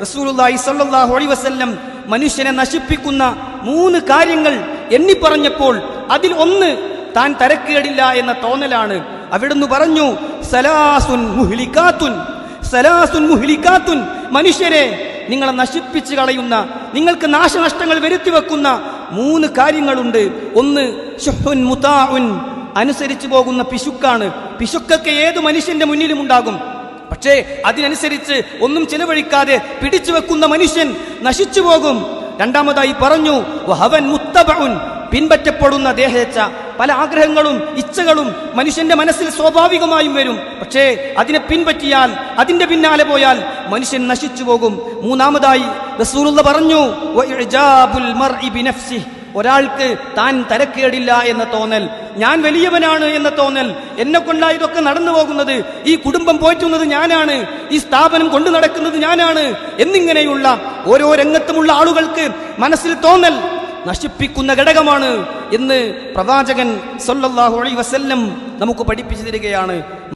റസൂലുള്ളാഹി സ്വല്ലല്ലാഹു അലൈഹി വസല്ലം മനുഷ്യനെ നശിപ്പിക്കുന്ന 3 കാര്യങ്ങൾ എണ്ണി പറഞ്ഞപ്പോൾ അതിൽ ഒന്ന് താൻ തരക്കേടില്ല എന്ന തോന്നലാണ്. അവിടുന്ന് പറഞ്ഞു, സലാസുൻ മുഹ്ലികാത്തുൻ, മനുഷ്യരെ നിങ്ങളെ നശിപ്പിച്ചു കളയുന്ന, നിങ്ങൾക്ക് നാശനഷ്ടങ്ങൾ വരുത്തി വെക്കുന്ന 3 കാര്യങ്ങളുണ്ട്. ഒന്ന് ശുഹ്ഉൻ മുതാഉൻ, അനുസരിച്ചു പോകുന്ന പിശുക്കാണ്. പിശുക്കൊക്കെ ഏത് മനുഷ്യന്റെ മുന്നിലും ഉണ്ടാകും. പക്ഷേ അതിനനുസരിച്ച് ഒന്നും ചെലവഴിക്കാതെ പിടിച്ചു വെക്കുന്ന മനുഷ്യൻ നശിച്ചു പോകും. രണ്ടാമതായി പറഞ്ഞു വഹവൻ മുത്തബഉൻ, പിൻപറ്റപ്പെടുന്ന ദേഹേച്ഛ. പല ആഗ്രഹങ്ങളും ഇച്ഛകളും മനുഷ്യന്റെ മനസ്സിൽ സ്വാഭാവികമായും വരും. പക്ഷേ അതിനെ പിൻപറ്റിയാൽ, അതിന്റെ പിന്നാലെ പോയാൽ മനുഷ്യൻ നശിച്ചു പോകും. മൂന്നാമതായി റസൂലുള്ളാഹി പറഞ്ഞു വഇജാബുൽ മർഇ ബിനഫ്സിഹി, ഒരാൾക്ക് താൻ തരക്കേടില്ല എന്ന തോന്നൽ, ഞാൻ വലിയവനാണ് എന്ന തോന്നൽ, എന്നെ കൊണ്ടാണ് ഇതൊക്കെ നടന്നു പോകുന്നത്, ഈ കുടുംബം പോറ്റുന്നത് ഞാനാണ്, ഈ സ്ഥാപനം കൊണ്ടു നടക്കുന്നത് ഞാനാണ് എന്നിങ്ങനെയുള്ള ഓരോ രംഗത്തുമുള്ള ആളുകൾക്ക് മനസ്സിൽ തോന്നൽ നശിപ്പിക്കുന്ന ഘടകമാണ് എന്ന് പ്രവാചകൻ സല്ലല്ലാഹു അലൈഹി വസല്ലം നമുക്ക് പഠിപ്പിച്ചു തരികയാണ്.